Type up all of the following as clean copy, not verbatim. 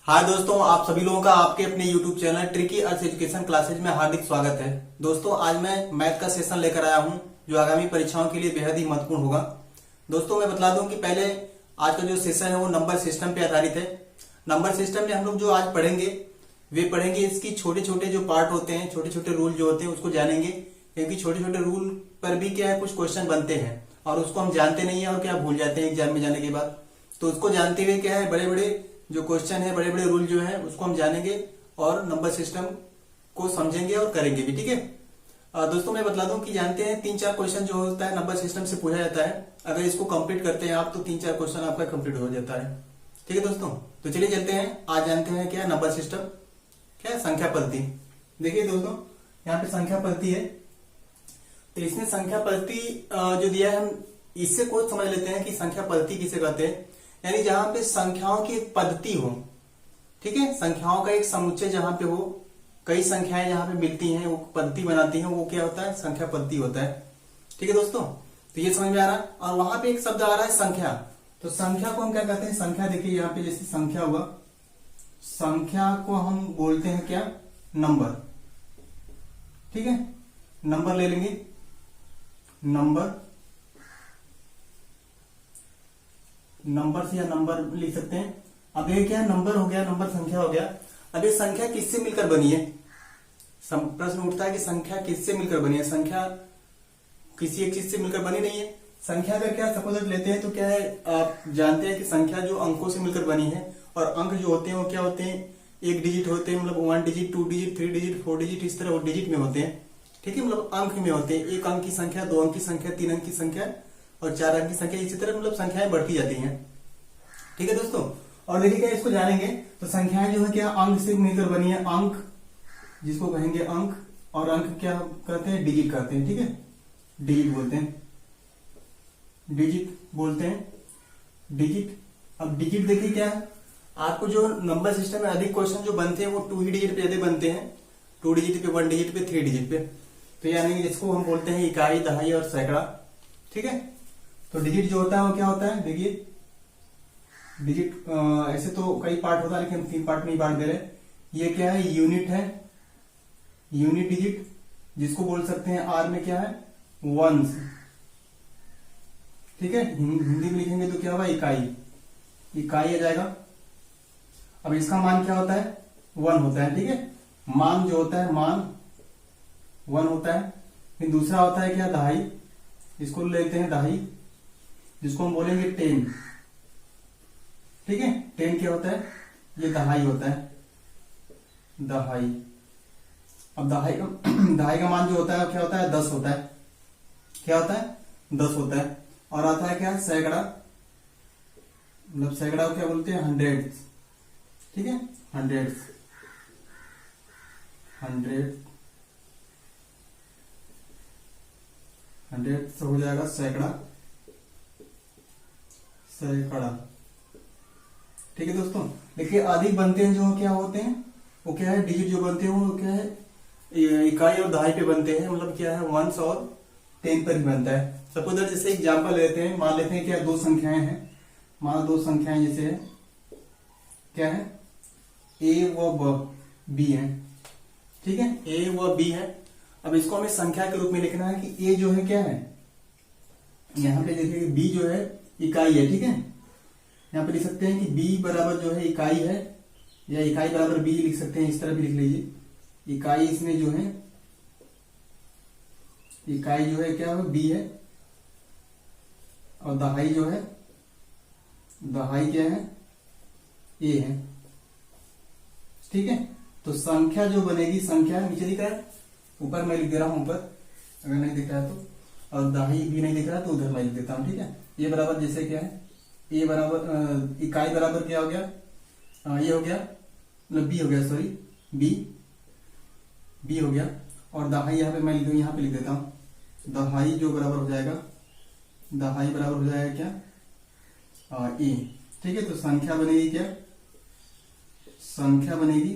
हाय दोस्तों, आप सभी लोगों का आपके अपने YouTube चैनल ट्रिकी अर्थ एजुकेशन क्लासेज में हार्दिक स्वागत है। दोस्तों, आज मैं मैथ का सेशन लेकर आया हूं जो आगामी परीक्षाओं के लिए बेहद ही महत्वपूर्ण होगा। दोस्तों, मैं बता दूं कि पहले आज का जो सेशन है वो नंबर सिस्टम पे आधारित है। नंबर सिस्टम में हम लोग जो आज पढ़ेंगे वे पढ़ेंगे इसकी छोटे छोटे जो पार्ट होते हैं, छोटे छोटे रूल जो होते हैं उसको जानेंगे, क्योंकि छोटे छोटे रूल पर भी क्या है कुछ क्वेश्चन बनते हैं और उसको हम जानते नहीं है और क्या भूल जाते हैं एग्जाम में जाने के बाद। तो उसको जानते हुए क्या है बड़े बड़े जो क्वेश्चन है, बड़े बड़े रूल जो है उसको हम जानेंगे और नंबर सिस्टम को समझेंगे और करेंगे भी। ठीक है दोस्तों, मैं बता दूं कि जानते हैं 3-4 क्वेश्चन जो होता है नंबर सिस्टम से पूछा जाता है। अगर इसको कंप्लीट करते हैं आप तो 3-4 क्वेश्चन आपका कंप्लीट हो जाता है। ठीक है दोस्तों, तो चलिए चलते हैं। आज जानते हैं क्या नंबर सिस्टम, क्या संख्या पद्धति। देखिए दोस्तों, यहाँ पे संख्या पद्धति है, तो इसमें संख्या पद्धति जो दिया है हम इससे कोई समझ लेते हैं कि संख्या पद्धति किसे कहते हैं। यानी जहां पे संख्याओं की एक पद्धति हो, ठीक है, संख्याओं का एक समुच्चय जहां पे हो, कई संख्याएं जहां पे मिलती हैं वो पद्धति बनाती हैं, वो क्या होता है संख्या पद्धति होता है। ठीक है दोस्तों, तो ये समझ में आ रहा है। और वहां पे एक शब्द आ रहा है संख्या, तो संख्या को हम क्या कहते हैं, संख्या देखिए यहाँ पे जैसे संख्या हुआ, संख्या को हम बोलते हैं क्या, नंबर। ठीक है, नंबर ले लेंगे, नंबर से या नंबर लिख सकते हैं। अब ये क्या नंबर हो गया, नंबर संख्या हो गया। अब ये संख्या किससे मिलकर बनी है, प्रश्न उठता है कि संख्या किससे मिलकर बनी है। संख्या किसी एक चीज से मिलकर बनी नहीं है। संख्या का क्या सपोज लेते हैं तो क्या है, आप जानते हैं कि संख्या जो अंकों से मिलकर बनी है, और अंक जो होते हैं वो क्या होते हैं, एक डिजिट होते हैं, मतलब 1 डिजिट, 2 डिजिट, 3 डिजिट, 4 डिजिट, इस तरह वो डिजिट में होते हैं। ठीक है, मतलब अंक में होते हैं। 1 अंक की संख्या, 2 अंक की संख्या, 3 अंक की संख्या और 4 अंक की संख्या, इसी तरह मतलब संख्याएं बढ़ती जाती हैं। ठीक है दोस्तों, और देखिए क्या इसको जानेंगे तो संख्याएं जो है क्या अंक से मिलकर बनी है। अंक जिसको कहेंगे अंक, और अंक क्या कहते हैं, डिजिट कहते हैं। ठीक है, डिजिट बोलते हैं, डिजिट बोलते हैं, डिजिट। अब डिजिट देखिए क्या है, आपको जो नंबर सिस्टम में अधिक क्वेश्चन जो बनते हैं वो 2 ही डिजिट पे ज्यादा बनते हैं, 2 डिजिट पे, 1 डिजिट पे, 3 डिजिट पे। तो यानी जिसको हम बोलते हैं इकाई, दहाई और सैकड़ा। ठीक है, तो डिजिट जो होता है वो क्या होता है, देखिए डिजिट ऐसे तो कई पार्ट होता है लेकिन हम 3 पार्ट में ही बांट दे रहे हैं। ये क्या है, यूनिट है, यूनिट डिजिट, जिसको बोल सकते हैं आर में क्या है, वंस। ठीक है, हिंदी में लिखेंगे तो क्या होगा, इकाई, इकाई आ जाएगा। अब इसका मान क्या होता है, 1 होता है। ठीक है, मान जो होता है, मान 1 होता है। फिर दूसरा होता है क्या, दहाई, इसको लेते हैं दहाई, जिसको हम बोलेंगे 10। ठीक है, 10 क्या होता है, ये दहाई होता है, दहाई। अब दहाई का मान जो होता है क्या होता है, 10 होता है। क्या होता है, 10 होता है। और आता है क्या, सैकड़ा, मतलब सैकड़ा को क्या बोलते हैं, 100। ठीक है, 100 से हो जाएगा सैकड़ा, सैकड़ा। ठीक है दोस्तों, देखिए अधिक बनते हैं जो क्या होते हैं वो क्या है, डिजिट जो बनते हैं वो क्या है, इकाई और दहाई पे बनते हैं, मतलब क्या है 1 और 10 पर ही बनता है। सपोज जैसे एग्जांपल लेते हैं, मान लेते हैं क्या 2 संख्याएं हैं, मान 2 संख्याएं जैसे है क्या है, ए व बी है। ठीक है, ए व बी है। अब इसको हमें संख्या के रूप में लिखना है कि ए जो है क्या है, यहाँ पे देखिए बी जो है इकाई है। ठीक है, यहाँ पे लिख सकते हैं कि b बराबर जो है इकाई है, या इकाई बराबर b लिख सकते हैं, इस तरह भी लिख लीजिए। इकाई इसमें जो है, इकाई जो है क्या है, b है, और दहाई जो है, दहाई क्या है, a है। ठीक है, तो संख्या जो बनेगी, संख्या नीचे दिख रहा है, ऊपर मैं लिख दे रहा हूं, ऊपर अगर नहीं दिख रहा है तो, और दहाई भी नहीं दिख रहा है तो उधर मैं लिख देता हूं। ठीक है, ये बराबर जैसे क्या है, ए बराबर इकाई बराबर क्या हो गया, ये हो गया, मतलब बी हो गया, सॉरी बी हो गया। और दहाई यहाँ पे मैं यहाँ पे लिख देता हूं, दहाई जो बराबर हो जाएगा, दहाई बराबर हो जाएगा क्या, ए। ठीक है, तो संख्या बनेगी क्या, संख्या बनेगी,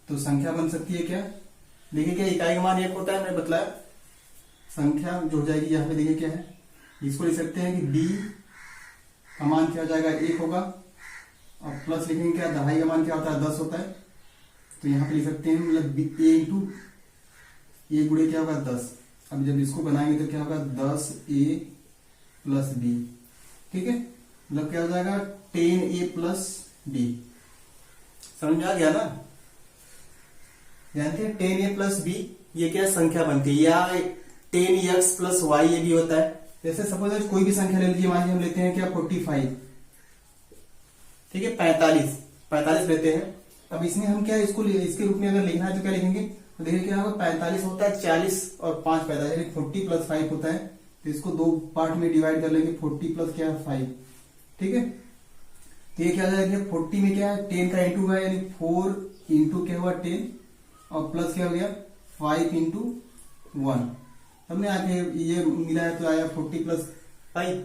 तो संख्या बन सकती है क्या, देखिए क्या इकाई का मान 1 होता है, मैंने बतलाया। संख्या जो हो जाएगी यहाँ पे देखिए क्या है, इसको लिख सकते हैं कि b का मान क्या हो जाएगा, 1 होगा, और प्लस लिखेंगे क्या, दहाई का मान क्या होता है 10 होता है, तो यहाँ पे लिख सकते हैं मतलब ए इंटू ए गुणे क्या होगा 10। अब जब इसको बनाएंगे तो क्या होगा 10a प्लस बी, ठीक है, मतलब क्या हो जाएगा 10a प्लस बी। समझ में आ गया ना। जानते हैं 10a प्लस बी ये क्या संख्या बनती है, या 10x प्लस वाई ये भी होता है। जैसे सपोज कोई भी संख्या ले लीजिए, मान लीजिए हम लेते हैं क्या 45, ठीक है, 45 लेते हैं। अब इसमें हम क्या इसको इसके रूप में अगर लिखना है तो क्या लिखेंगे, तो देखिए क्या होगा 45 होता है 40 और 5 पैदा, यानी 40 प्लस 5 होता है, तो इसको दो पार्ट में डिवाइड कर लेंगे, 40 प्लस क्या है 5, ठीक है। तो ये क्या हो जाएगा 40 में क्या है 10 का इंटू है, यानी 4 इंटू क्या हुआ 10 और प्लस क्या हो गया 5 इंटू 1, हमने आगे ये मिला है तो आया 40 प्लस 5,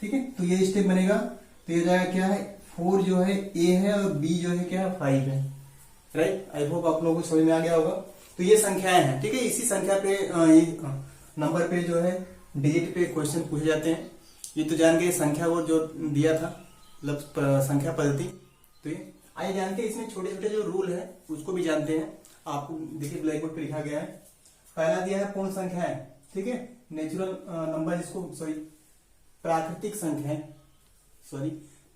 ठीक है। तो ये स्टेप बनेगा, तो ये जाएगा क्या है 4 जो है ए है और बी जो है क्या है 5 है, राइट। आई होप आप लोगों को समझ में आ गया होगा। तो ये संख्याएं हैं, ठीक है। इसी संख्या पे नंबर पे जो है डिजिट पे क्वेश्चन पूछे जाते हैं। ये तो जान गए संख्या वो जो दिया था, मतलब संख्या पद्धति। तो ये आइए जानते हैं इसमें छोटे छोटे जो रूल है उसको भी जानते हैं। आपको देखिए ब्लैक बोर्ड पे लिखा गया है। पहला दिया है पूर्ण संख्याएं, ठीक है, नेचुरल नंबर, जिसको सॉरी प्राकृतिक संख्याएं,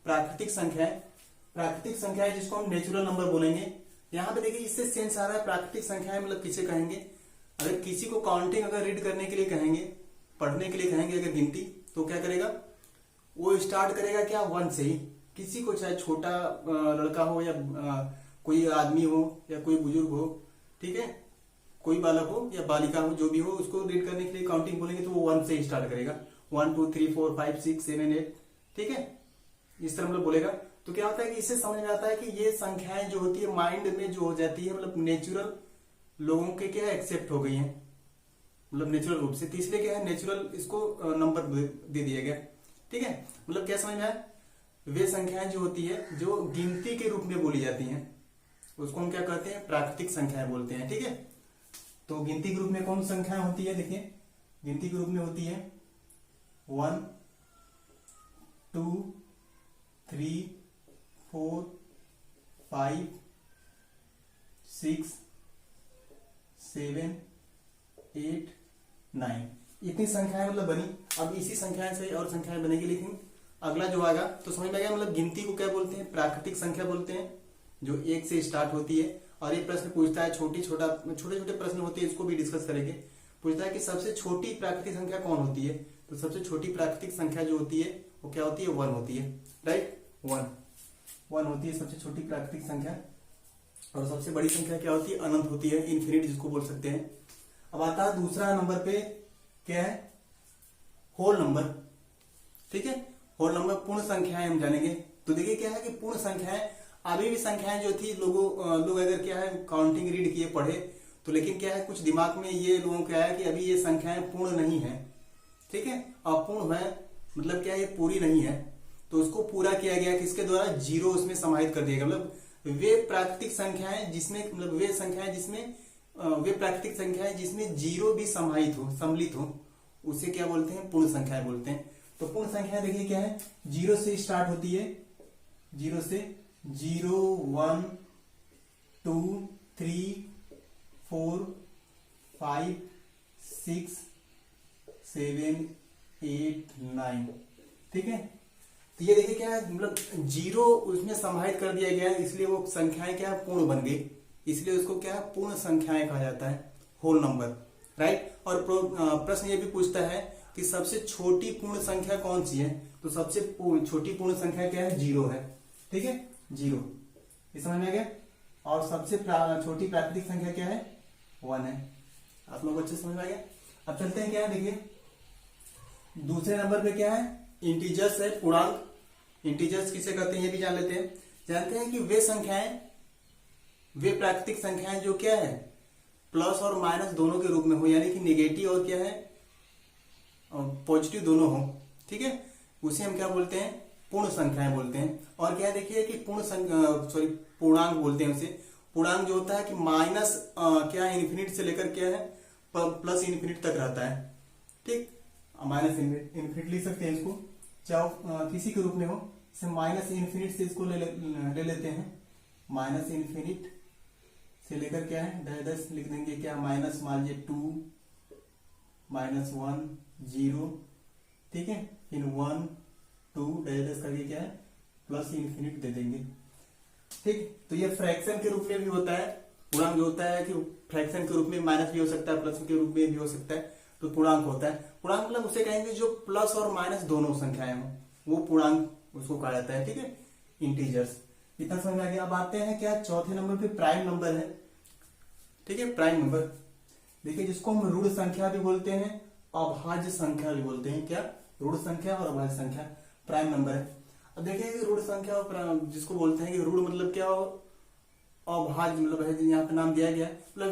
प्राकृतिक संख्याएं जिसको हम नेचुरल नंबर बोलेंगे। यहाँ पे देखिए इससे सेंस आ रहा है प्राकृतिक संख्याएं मतलब किसे कहेंगे, अगर किसी को काउंटिंग अगर रीड करने के लिए कहेंगे, पढ़ने के लिए कहेंगे अगर गिनती, तो क्या करेगा वो स्टार्ट करेगा क्या 1 से ही। किसी को चाहे छोटा लड़का हो या कोई आदमी हो या कोई बुजुर्ग हो, ठीक है, कोई बालक हो या बालिका हो, जो भी हो, उसको रीड करने के लिए काउंटिंग बोलेंगे तो वो 1 से ही स्टार्ट करेगा, 1 2 3 4 5 6 7 8, ठीक है, इस तरह मतलब बोलेगा। तो क्या होता है कि इससे समझ में आता है कि ये संख्याएं जो होती है माइंड में जो हो जाती है, मतलब नेचुरल लोगों के क्या एक्सेप्ट हो गई है, मतलब नेचुरल रूप से, तो इसलिए क्या है नेचुरल इसको नंबर दे दिया गया, ठीक है। मतलब क्या समझ में आया, वे संख्याएं जो होती है जो गिनती के रूप में बोली जाती हैं उसको हम क्या कहते हैं प्राकृतिक संख्याएं बोलते हैं, ठीक है। तो गिनती के रूप में कौन संख्याएं होती है, देखिए गिनती के रूप में होती है 1 2 3 4 5 6 7 8 9, इतनी संख्याएं मतलब बनी। अब इसी संख्याएं से और संख्याएं बनेगी, लेकिन अगला जो आएगा तो समझ में आ गया, मतलब गिनती को क्या बोलते हैं प्राकृतिक संख्या बोलते हैं, जो 1 से स्टार्ट होती है। और ये प्रश्न पूछता है छोटे छोटे प्रश्न होते हैं, इसको भी डिस्कस करेंगे। पूछता है कि सबसे छोटी प्राकृतिक संख्या कौन होती है, तो सबसे छोटी प्राकृतिक संख्या जो होती है वो क्या होती है 1 होती है, राइट, 1 होती है सबसे छोटी प्राकृतिक संख्या। और सबसे बड़ी संख्या क्या होती है अनंत होती है, इन्फिनिट जिसको बोल सकते हैं। अब आता है दूसरा नंबर पे क्या है होल नंबर, ठीक है, होल नंबर पूर्ण संख्याएं हम जानेंगे। तो देखिए क्या है कि पूर्ण संख्याएं, अभी भी संख्याएं जो थी लोग अगर क्या है काउंटिंग रीड किए पढ़े तो, लेकिन क्या है कुछ दिमाग में ये लोगों को आया कि अभी ये संख्याएं पूर्ण नहीं है, ठीक है, अपूर्ण है, मतलब क्या ये पूरी नहीं है, तो उसको पूरा किया गया किसके द्वारा, जीरो उसमें समाहित कर दिया गया। मतलब वे प्राकृतिक संख्याएं जिसमें, मतलब वे संख्याएं जिसमें वे प्राकृतिक संख्याएं जिसमें जीरो भी समाहित हो, सम्मिलित हो, उसे क्या बोलते हैं पूर्ण संख्याएं बोलते हैं। तो पूर्ण संख्या देखिए क्या है, जीरो से स्टार्ट होती है, जीरो से 0 1 2 3 4 5 6 7 8 9, ठीक है। तो ये देखिए क्या है, मतलब जीरो उसमें समाहित कर दिया गया है, इसलिए वो संख्याएं क्या पूर्ण बन गई, इसलिए उसको क्या पूर्ण संख्याएं कहा जाता है, होल नंबर, राइट। और प्रश्न ये भी पूछता है कि सबसे छोटी पूर्ण संख्या कौन सी है, तो सबसे छोटी पूर्ण संख्या क्या है, 0 है, ठीक है, 0, ये समझ में आ गया। और सबसे छोटी प्राकृतिक संख्या क्या है 1 है, आप लोगों को अच्छे समझ में आ गया। अब चलते हैं क्या है, देखिए दूसरे नंबर पे क्या है इंटीजर्स है, पूर्णांक। इंटीजर्स किसे कहते हैं ये भी जान लेते हैं। जानते हैं कि वे संख्याएं, वे प्राकृतिक संख्याएं जो क्या है प्लस और माइनस दोनों के रूप में हो, यानी कि नेगेटिव और क्या है पॉजिटिव दोनों हो, ठीक है, उसे हम क्या बोलते हैं पूर्ण संख्याएं बोलते हैं। और क्या देखिए कि पूर्णांक बोलते हैं उसे। पूर्णांक जो होता है कि माइनस क्या इन्फिनिट से लेकर क्या है प्लस इन्फिनिट तक रहता है, ठीक, माइनस इन्फिनिट लिख सकते हैं इसको, चाहे किसी के रूप में हो, इसे माइनस इन्फिनिट से इसको ले लेते हैं। माइनस इन्फिनिट से लेकर क्या है डैश लिख देंगे, क्या माइनस मान लीजिए 2 -1 0, ठीक है, फिर 1 2 डैश करके क्या है प्लस इन्फिनिट दे देंगे। ठीक, तो ये फ्रैक्शन के रूप में भी होता है। पूर्णांक जो होता है कि फ्रैक्शन के रूप में माइनस भी हो सकता है, प्लस के रूप में भी हो सकता है, तो पूर्णांक होता है। पूर्णांक मतलब उसे कहेंगे जो प्लस और माइनस दोनों संख्याएं हो, वो पूर्णांक उसको कहा जाता है। ठीक है, इंटीजर्स। इतना समझ में आ गया। अब आते हैं क्या चौथे नंबर पे प्राइम नंबर है। ठीक है, प्राइम नंबर देखिए जिसको हम ऋण संख्या भी बोलते हैं, अभाज्य संख्या भी बोलते हैं। क्या, ऋण संख्या और अभाज्य संख्या प्राइम नंबर है। अब देखिए ऋण संख्या और जिसको बोलते हैं कि ऋण मतलब क्या हो, अभाज्य मतलब है, यहाँ पे नाम दिया गया मतलब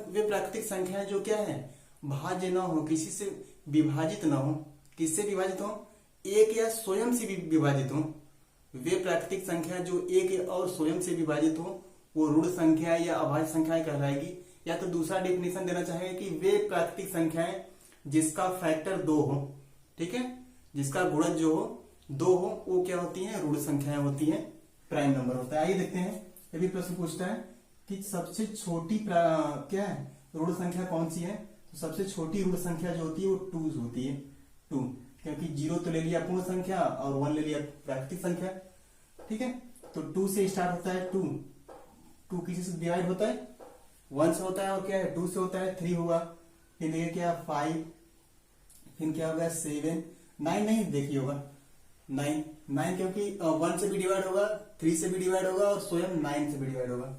वे प्राकृतिक संख्याएं जो क्या है भाज्य न हो, किसी से विभाजित न हो। किससे विभाजित हो, एक या स्वयं से विभाजित हो। वे प्राकृतिक संख्या जो एक और स्वयं से विभाजित हो वो ऋण संख्या या अभाज्य संख्याएं कहलाएगी। या तो दूसरा डेफिनेशन देना चाहेंगे कि वे प्राकृतिक संख्याएं जिसका फैक्टर 2 हो। ठीक है, जिसका गुणज जो हो 2 हो, वो क्या होती है ऋण संख्याएं होती है, प्राइम नंबर होता है। आइए देखते हैं, ये भी प्रश्न पूछता है कि सबसे छोटी क्या है ऋण संख्या कौन सी है। तो सबसे छोटी ऋण संख्या जो होती है वो 2 होती है। 2 क्योंकि 0 तो ले लिया पूर्ण संख्या और 1 ले लिया प्राकृतिक संख्या। ठीक है, तो 2 से स्टार्ट होता है। 2 किसी से डिवाइड होता है 1 से होता है, और क्या है 2 से होता है 3 होगा, फिर देखिए क्या 5, फिर क्या होगा 7, 9 नहीं देखिए होगा 9 क्योंकि 1 से भी डिवाइड होगा, 3 से भी डिवाइड होगा और स्वयं 9 से भी डिवाइड होगा।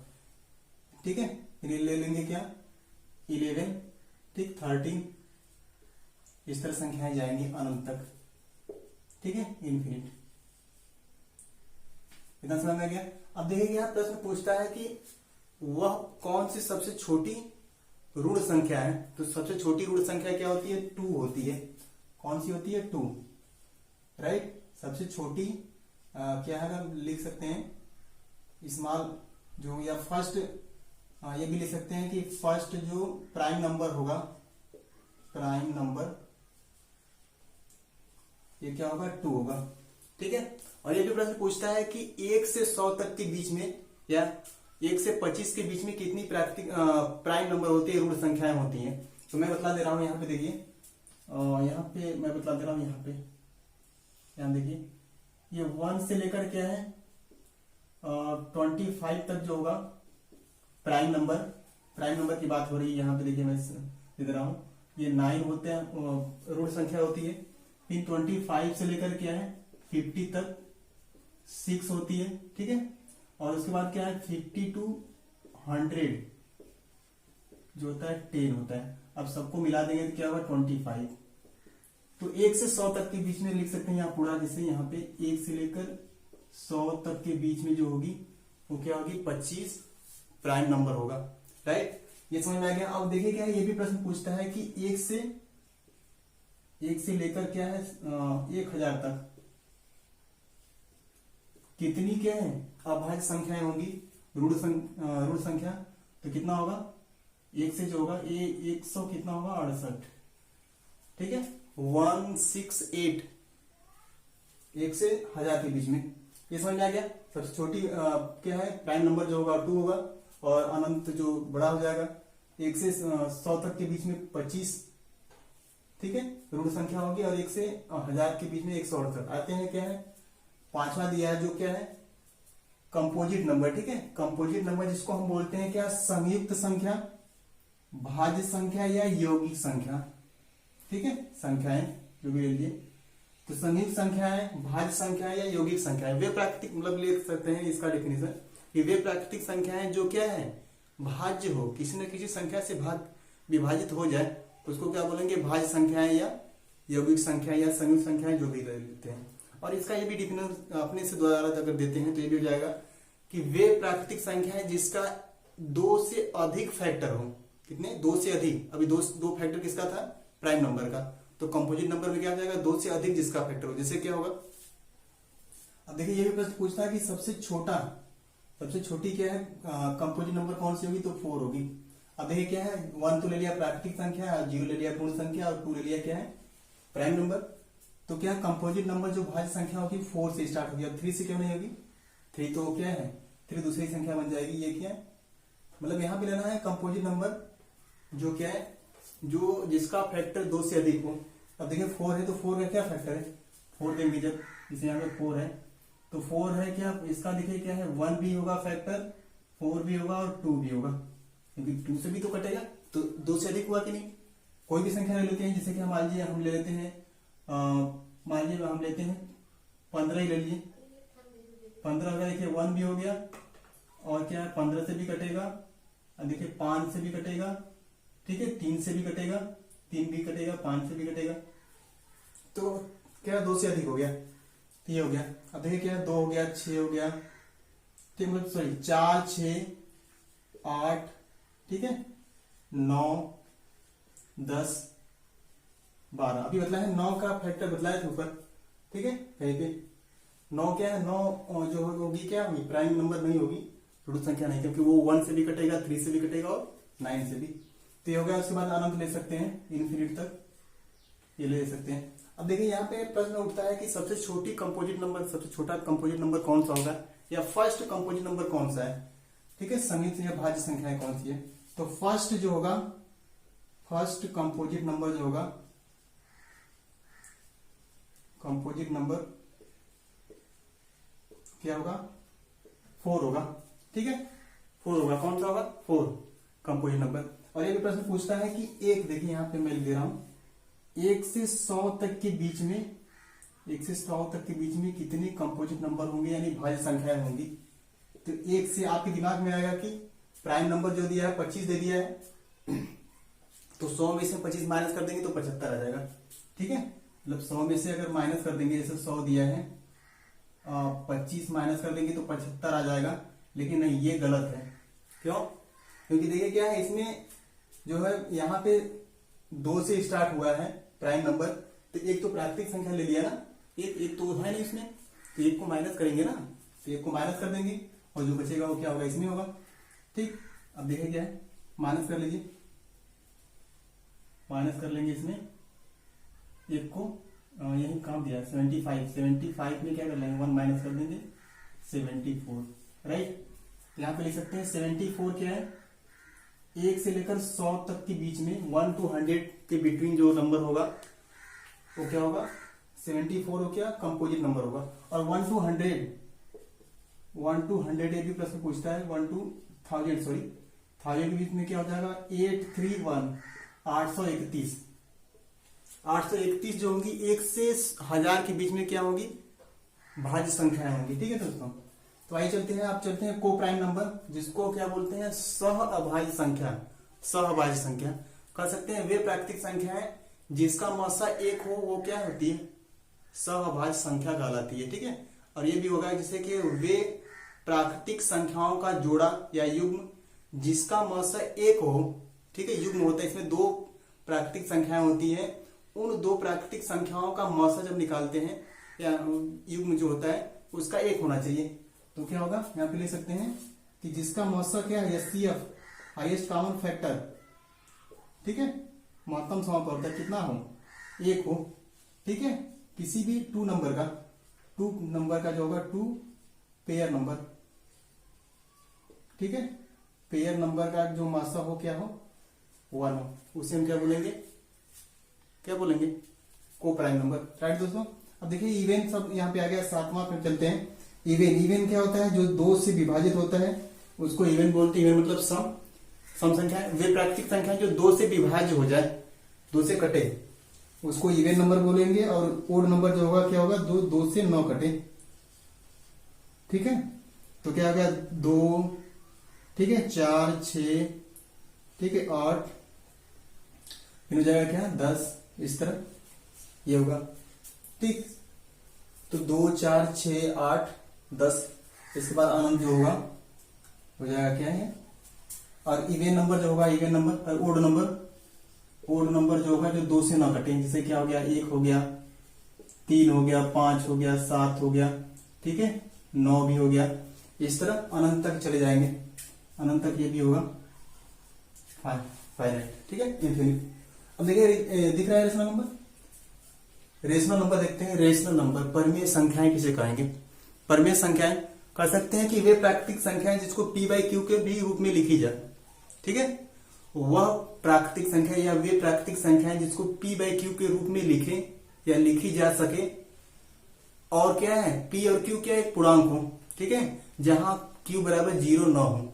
ठीक है, फिर ले लेंगे क्या 11, ठीक 13, इस तरह संख्याएं जाएंगी अनंत तक। ठीक है, इन्फिनिट। इतना समझ में गया। अब देखिए यहाँ प्रश्न पूछता है कि वह कौन सी सबसे छोटी ऋण संख्या है। तो सबसे छोटी ऋण संख्या क्या होती है 2 होती है। कौन सी होती है 2, राइट। सबसे छोटी क्या है हम लिख सकते हैं स्मॉल जो, या फर्स्ट ये भी लिख सकते हैं कि फर्स्ट जो प्राइम नंबर होगा, प्राइम नंबर ये क्या होगा 2 होगा। ठीक है, और ये भी प्रश्न पूछता है कि 1 से 100 तक के बीच में या 1 से 25 के बीच में कितनी प्राकृतिक प्राइम नंबर होती है, ऋण संख्याएं होती हैं। तो मैं बतला दे रहा हूं यहाँ पे देखिए, यहाँ पे मैं बतला दे रहा हूं यहाँ देखिए ये 1 से लेकर क्या है 25 तक जो होगा प्राइम नंबर की बात हो रही है। यहाँ पे देखिए मैं दे रहा हूँ, ये 9 होते हैं ऋण संख्या होती है। फिर 25 से लेकर क्या है 50 तक 6 होती है। ठीक है, और उसके बाद क्या है 50 to 100 जो होता है 10 होता है। अब सबको मिला देंगे तो क्या होगा 25। तो 1 से 100 तक के बीच में लिख सकते हैं यहाँ पूरा, जैसे यहाँ पे 1 से लेकर 100 तक के बीच में जो होगी वो क्या होगी 25 प्राइम नंबर होगा, राइट। ये समझ में आ गया। अब देखिए क्या है, ये भी प्रश्न पूछता है कि 1 से लेकर क्या है 1000 तक कितनी क्या है अभाज्य संख्याएं होंगी, ऋण संख्या। तो कितना होगा 1 से जो होगा 100 कितना होगा 68। ठीक है, 168 1 से 1000 के बीच में। ये समझ में आ गया। सबसे छोटी क्या है प्राइम नंबर जो होगा 2 होगा, और अनंत जो बड़ा हो जाएगा 1 से 100 तक के बीच में 25। ठीक है, ऋण संख्या होगी, और 1 से 1000 के बीच में 168। आते हैं क्या है पांचवा दिया है जो क्या है कंपोजिट नंबर। ठीक है, कंपोजिट नंबर जिसको हम बोलते हैं क्या संयुक्त संख्या, भाज्य संख्या या यौगिक संख्या। ठीक है, संख्याएं जो भी ले लीजिए, तो संयुक्त संख्याएं, भाज्य संख्या या यौगिक संख्याएं वे प्राकृतिक मतलब ले सकते हैं इसका डेफिनेशन कि वे प्राकृतिक संख्याएं जो क्या है भाज्य हो, किसी न किसी संख्या से विभाजित हो जाए, उसको क्या बोलेंगे भाज्य संख्याएं या यौगिक संख्या या संयुक्त संख्याएं जो भी ले लेते हैं। और इसका ये भी डिफिनेशन अपने से द्वारा अगर देते हैं तो ये भी हो जाएगा कि वे प्राकृतिक संख्याएं जिसका 2 से अधिक फैक्टर हो। कितने 2 से अधिक, अभी दो फैक्टर किसका था प्राइम नंबर का, तो कंपोजिट नंबर में क्या आ जाएगा 2 से अधिक जिसका फैक्टर हो। जैसे क्या होगा, अब देखिए ये भी प्रश्न पूछता है कि सबसे छोटी क्या है कंपोजिट नंबर कौन सी होगी, तो 4 होगी। अब देखिए क्या है 1 तो ले लिया प्राकृतिक संख्या, 0 ले लिया पूर्ण संख्या, और 2 ले लिया क्या है प्राइम नंबर। तो क्या कंपोजिट नंबर जो भाज्य संख्या होगी 4 से स्टार्ट होगी। अब 3 से क्यों नहीं होगी? 3 तो क्या है, 3 दूसरी संख्या बन जाएगी। ये क्या है, मतलब यहाँ पे लेना है कंपोजिट नंबर जो क्या है, जो जिसका फैक्टर 2 से अधिक हो। अब देखिए 4 है तो 4 का क्या फैक्टर है, 4 देंगे जब, जैसे यहाँ पे 4 है तो 4 है क्या, इसका देखिए क्या है, 1 भी होगा फैक्टर, 4 भी होगा और 2 भी होगा, क्योंकि 2 से भी तो कटेगा, तो 2 से अधिक हुआ कि नहीं। कोई भी संख्या ले लेते हैं, जैसे कि मान लीजिए हम ले लेते हैं, मान लीजिए हम लेते हैं 15 ही ले लीजिए। 15 का देखिए 1 भी हो गया और क्या है 15 से भी कटेगा, देखिए 5 से भी कटेगा, ठीक है, 3 से भी कटेगा, 3 भी कटेगा, 5 से भी कटेगा, तो क्या 2 से अधिक हो गया, तो ये हो गया। अब देखिए क्या 2 हो गया, 6 हो गया, ठीक, मतलब सॉरी 4 6 8, ठीक है, 9 10 12। अभी बतला है 9 का फैक्टर बतलाया था ऊपर, ठीक है, कहीं पे 9 क्या है, 9 जो होगी क्या होगी, प्राइम नंबर नहीं होगी, रूट संख्या नहीं, क्योंकि वो 1 से भी कटेगा, 3 से भी कटेगा और 9 से भी। तो ये हो गया। उसके बाद अनंत ले सकते हैं, इन्फिनिट तक ये ले सकते हैं। अब देखिए यहाँ पे प्रश्न उठता है कि सबसे छोटी कंपोजिट नंबर, सबसे छोटा कंपोजिट नंबर कौन सा होगा, या फर्स्ट कंपोजिट नंबर कौन सा है, ठीक है, समित या भाज्य संख्याएं कौन सी है। तो फर्स्ट जो होगा, फर्स्ट कंपोजिट नंबर जो होगा, कंपोजिट नंबर क्या होगा, 4 होगा, ठीक है, 4 होगा। कौन सा होगा, 4 कंपोजिट नंबर। और ये भी प्रश्न पूछता है कि एक, देखिए यहाँ पे मैं लिख दे रहा हूं, 1 से 100 तक के बीच में, 1 से 100 तक के बीच में कितने कंपोजिट नंबर होंगे, यानी भाज्य संख्याएं होंगी। तो 1 से आपके दिमाग में आएगा कि प्राइम नंबर जो दिया है 25 दे दिया है, तो 100 में से 25 माइनस कर देंगे तो 75 आ जाएगा, ठीक है, मतलब 100 में से अगर माइनस कर देंगे, जैसे 100 दिया है, 25 माइनस कर देंगे तो 75 आ जाएगा। लेकिन नहीं, ये गलत है। क्यों? क्योंकि देखिए क्या है, इसमें जो है यहाँ पे 2 से स्टार्ट हुआ है प्राइम नंबर, तो एक तो प्राकृतिक संख्या ले लिया ना, एक तो है नहीं इसमें, तो एक को माइनस करेंगे ना, तो एक को माइनस कर देंगे और जो बचेगा वो क्या होगा, इसमें होगा, ठीक। अब देखिए क्या है, माइनस कर लीजिए, माइनस कर लेंगे इसमें एक को, यही काम दिया 75 में क्या कर लेंगे, 1 माइनस कर देंगे 74, राइट। यहाँ पे लिख सकते हैं 74 क्या है, 1 से लेकर 100 तक के बीच में, 1 to 100 के बिटवीन जो नंबर होगा वो क्या होगा, 74 हो क्या, कंपोजिट नंबर होगा। और 1 to 100 ये भी प्रश्न पूछता है, 1 to 1000 सॉरी 1000 के बीच में क्या हो जाएगा, 831 831 831 जो होंगी 1 से 1000 के बीच में क्या होगी, भाज्य संख्याएं होंगी, ठीक है दोस्तों। तो आइए चलते हैं, आप चलते हैं को प्राइम नंबर, जिसको क्या बोलते हैं, सह अभाज्य संख्या, सह अभाज्य संख्या कह सकते हैं। वे प्राकृतिक संख्याएं जिसका मसा 1 हो वो क्या होती है, सह अभाज्य संख्या कहलाती है, ठीक है। और ये भी होगा जैसे कि वे प्राकृतिक संख्याओं का जोड़ा या युग्म जिसका मसा 1 हो, ठीक है, युग्म होता है, इसमें 2 प्राकृतिक संख्याएं होती है, उन 2 प्राकृतिक संख्याओं का मसा जब निकालते हैं या युग्म जो होता है उसका 1 होना चाहिए, तो क्या होगा, यहाँ पे ले सकते हैं कि जिसका मौसा क्या है, HCF हाईएस्ट कॉमन फैक्टर, ठीक है, महत्तम समापवर्तक कितना हो, 1 हो, ठीक है, किसी भी 2 नंबर का जो होगा 2 पेयर नंबर, ठीक है, पेयर नंबर का जो मौसा हो क्या हो, 1 हो, उसे हम क्या बोलेंगे, को प्राइम नंबर, राइट दोस्तों। अब देखिए इवेन सब यहाँ पे आ गया, 7वां पे चलते हैं। इवेन क्या होता है, जो 2 से विभाजित होता है उसको इवेन बोलते हैं। इवेन मतलब सम संख्या, वे प्राकृतिक संख्या जो 2 से विभाज्य हो जाए, 2 से कटे, उसको इवेन नंबर बोलेंगे। और ओड नंबर जो होगा क्या होगा, 2 से 9 कटे, ठीक है, तो क्या हो गया 2, ठीक है, 4 6, ठीक है, 8, फिर हो जाएगा क्या 10, इस तरह ये होगा, ठीक। तो 2 4 6 8 10, इसके बाद अनंत जो होगा हो जाएगा क्या है। और इवेन नंबर जो होगा, इवेन नंबर, और ओड नंबर जो होगा जो 2 से ना कटे, जैसे क्या हो गया, 1 हो गया, 3 हो गया, 5 हो गया, 7 हो गया, ठीक है, 9 भी हो गया, इस तरह अनंत तक चले जाएंगे, अनंत तक ये भी होगा फाइनाइट, ठीक है, इन्फिनिट। अब देखिए दिख रहा है रेशनल नंबर, रेशनल नंबर देखते हैं। रेशनल नंबर, परिमेय संख्याएं किसे कहेंगे? परिमेय संख्याएं कह सकते हैं कि वे प्राकृतिक संख्याएं जिसको p बाई क्यू के भी रूप में लिखी जाए। ठीक है, वह प्राकृतिक संख्या या वे प्राकृतिक संख्याएं जिसको p बाई क्यू के रूप में लिखे या लिखी जा सके। और क्या है, p और q क्या एक पूर्णांक हो। ठीक है, जहां q बराबर 0 न हो।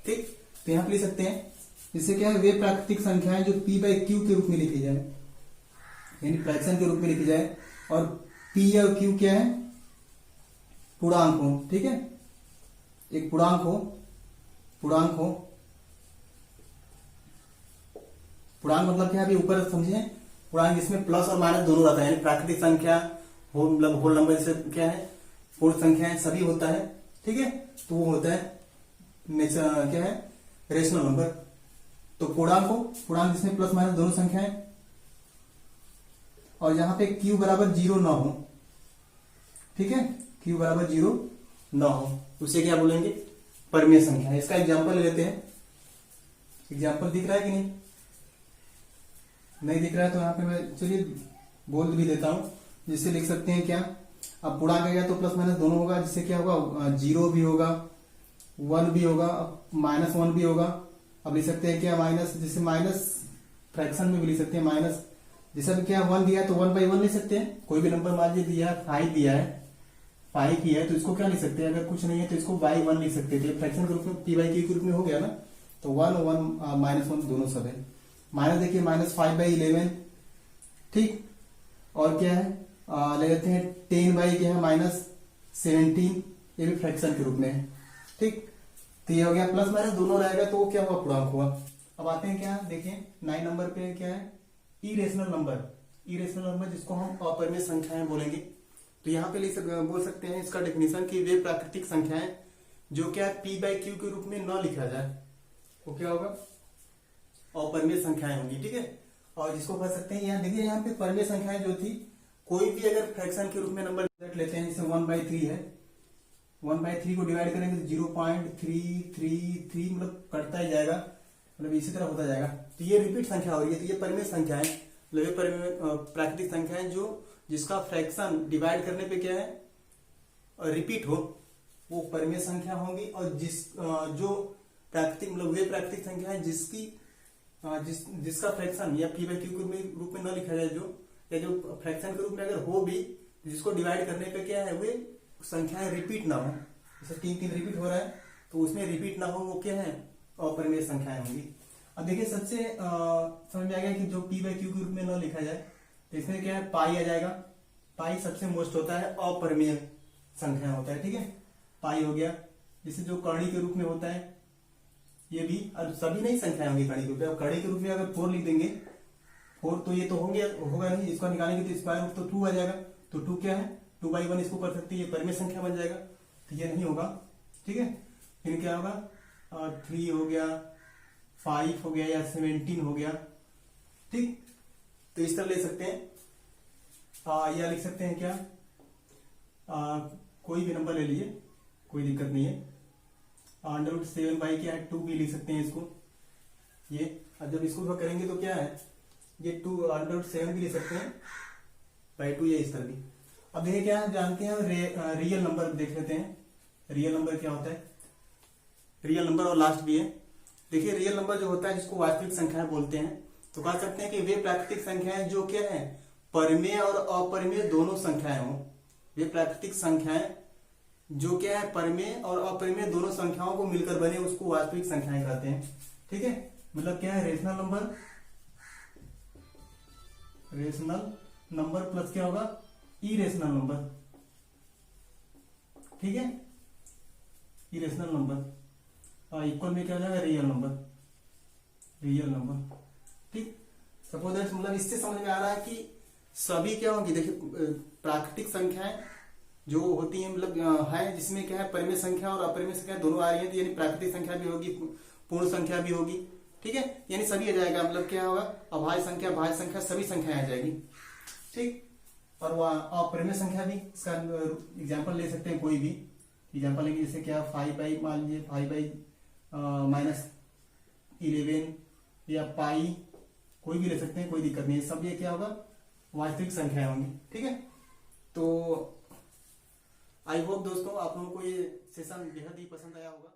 ठीक, तो यहां पे लिख सकते हैं जिससे क्या है, वे प्राकृतिक संख्याएं जो p बाई क्यू के रूप में लिखी जाए, यानी फ्रैक्शन के रूप में लिखी जाए, और p और q क्या है, पूर्णांक हो। ठीक है, एक पूर्णांक हो। पूर्णांक मतलब क्या है, अभी ऊपर समझिए, पूर्णांक जिसमें प्लस और माइनस दोनों रहता है, यानी प्राकृतिक संख्या हो, मतलब होल नंबर से क्या है, पूर्ण संख्याएं सभी होता है। ठीक है, तो वो होता है क्या है, रेशनल नंबर। तो पूर्णांक हो, पूर्णांक जिसमें प्लस माइनस दोनों संख्याएं, और जहां पे q बराबर 0 ना हो। ठीक है, q बराबर 0 ना हो, उसे क्या बोलेंगे, परिमेय संख्या। इसका एग्जांपल ले लेते हैं। एग्जांपल दिख रहा है कि नहीं दिख रहा है? तो यहाँ पे मैं चलिए बोल भी देता हूं, जिससे लिख सकते हैं क्या, अब पूर्णांक आ गया तो प्लस माइनस दोनों होगा, जिससे क्या होगा, 0 भी होगा, 1 भी होगा, -1 भी होगा। अब लिख सकते हैं क्या, माइनस, जैसे माइनस फ्रैक्शन में भी लिख सकते हैं माइनस, जैसे भी क्या 1 दिया तो 1 बाई 1 लिख सकते हैं। कोई भी नंबर मान लीजिए दिया है, 5 दिया है, 5 ही है, तो इसको क्या लिख सकते हैं, अगर कुछ नहीं है तो इसको बाई 1 लिख सकते हैं। फ्रैक्शन के रूप में p बाई क्यू के रूप में हो गया ना, तो 1 1 -1 दोनों सब है। माइनस देखिए, -5 बाई 11। ठीक, और क्या है, ले लेते हैं 10 बाई क्या है, -17, ये भी फ्रैक्शन के रूप में है। ठीक, तो ये हो गया, प्लस माइनस दोनों रहेगा तो वो क्या हुआ, पूर्णांक हुआ। अब आते हैं क्या, देखिए 9 नंबर पे क्या है, इरेशनल नंबर। इरेशनल नंबर जिसको हम अपरिमेय संख्याएं बोलेंगे। तो यहाँ पे बोल सकते हैं इसका डेफिनेशन कि वे प्राकृतिक संख्याएं जो क्या p बाई क्यू के रूप में न लिखा जाए, वो क्या होगा, अपरिमेय संख्याएं होंगी। ठीक है, और जिसको कह सकते हैं, यहाँ देखिए, यहाँ पे परिमेय संख्याएं जो थी, कोई भी अगर फ्रैक्शन के रूप में नंबर लेते हैं, जैसे 1/3 है, 1/3 को डिवाइड करेंगे तो 0.333 मतलब कटता ही जाएगा, मतलब इसी तरह होता जाएगा। तो ये रिपीट संख्या हो रही है, तो ये परिमेय संख्या है, मतलब ये परिमेय प्राकृतिक संख्या है जो जिसका फ्रैक्शन डिवाइड करने पे क्या है, रिपीट हो, वो परिमेय संख्या होंगी। और जो प्राकृतिक मतलब वे प्राकृतिक संख्या है जिसका फ्रैक्शन या p बाई क्यू के रूप में न लिखा जाए, जो फ्रैक्शन के रूप में अगर हो भी, जिसको डिवाइड करने पे क्या है, वे संख्याएं रिपीट ना हो। जैसे 3 रिपीट हो रहा है तो उसमें रिपीट ना हो, वो क्या है, अपरिमेय संख्याएं होंगी। अब देखिए, सबसे समझ में आ गया कि जो p बाई क्यू के रूप में न लिखा जाए, तो इसमें क्या है, पाई आ जाएगा। पाई सबसे मोस्ट होता है, अपरिमेय संख्या होता है। ठीक है, पाई हो गया। जैसे जो कर्णी के रूप में होता है, ये भी, अब सभी नहीं संख्याएं होंगी कर्णी के रूप में। अब कर्णी के रूप में अगर 4 लिख देंगे, 4 तो ये तो होगा नहीं, इसको निकालेंगे तो स्क्वायर रूट तो 2 आ जाएगा। तो 2 क्या है, 2 बाई 1 इसको कर सकते हैं, ये परिमेय संख्या बन जाएगा, तो ये नहीं होगा। ठीक है, फिर क्या होगा, 3 हो गया, 5 हो गया, या 17 हो गया। ठीक, तो इस तरह ले सकते हैं, या लिख सकते हैं क्या, कोई भी नंबर ले लीजिए, कोई दिक्कत नहीं है। √7 बाई क्या है, 2 भी लिख सकते हैं इसको, ये। अब जब इसको करेंगे तो क्या है, ये 2 √7 भी लिख सकते हैं बाई 2, या इस तरह भी। अब देखिए क्या जानते हैं, रियल नंबर देख लेते हैं। रियल नंबर क्या होता है, रियल नंबर और लास्ट भी है। देखिए, रियल नंबर जो होता है, जिसको वास्तविक संख्याएं बोलते हैं, तो कह सकते हैं कि वे प्राकृतिक संख्याएं जो क्या है, परिमेय और अपरिमेय दोनों संख्याएं हो। वे प्राकृतिक संख्याएं जो क्या है, परिमेय और अपरिमेय दोनों संख्याओं को मिलकर बने, उसको वास्तविक संख्याएं कहते हैं। ठीक है, मतलब क्या है, rational number, rational number plus क्या होगा, इरेशनल नंबर। ठीक है, इरेशनल नंबर इक्वल में क्या हो जाएगा, रियल नंबर। रियल नंबर, ठीक। सपोज दैट, मतलब इससे समझ में आ रहा है कि सभी क्या होंगी, देखिए प्राकृतिक संख्याएं जो होती हैं, मतलब है जिसमें क्या है, परिमेय संख्या और अपरिमेय संख्या दोनों आ रही है, यानी प्राकृतिक संख्या भी होगी, पूर्ण संख्या भी होगी। ठीक है, यानी सभी आ जाएगा, मतलब क्या होगा, अभाज्य संख्या, भाज्य संख्या, सभी संख्याएं आ जाएगी। ठीक, और वह अपरिमेय संख्या भी, इसका एग्जाम्पल ले सकते हैं, कोई भी एग्जाम्पल लेंगे, जैसे क्या 5 बाई, मान लीजिए 5 बाई -11, या पाई, कोई भी ले सकते हैं, कोई दिक्कत नहीं है। सब ये क्या होगा, वास्तविक संख्याएं होंगी। ठीक है, तो आई होप दोस्तों आप लोगों को ये सेशन बेहद ही पसंद आया होगा।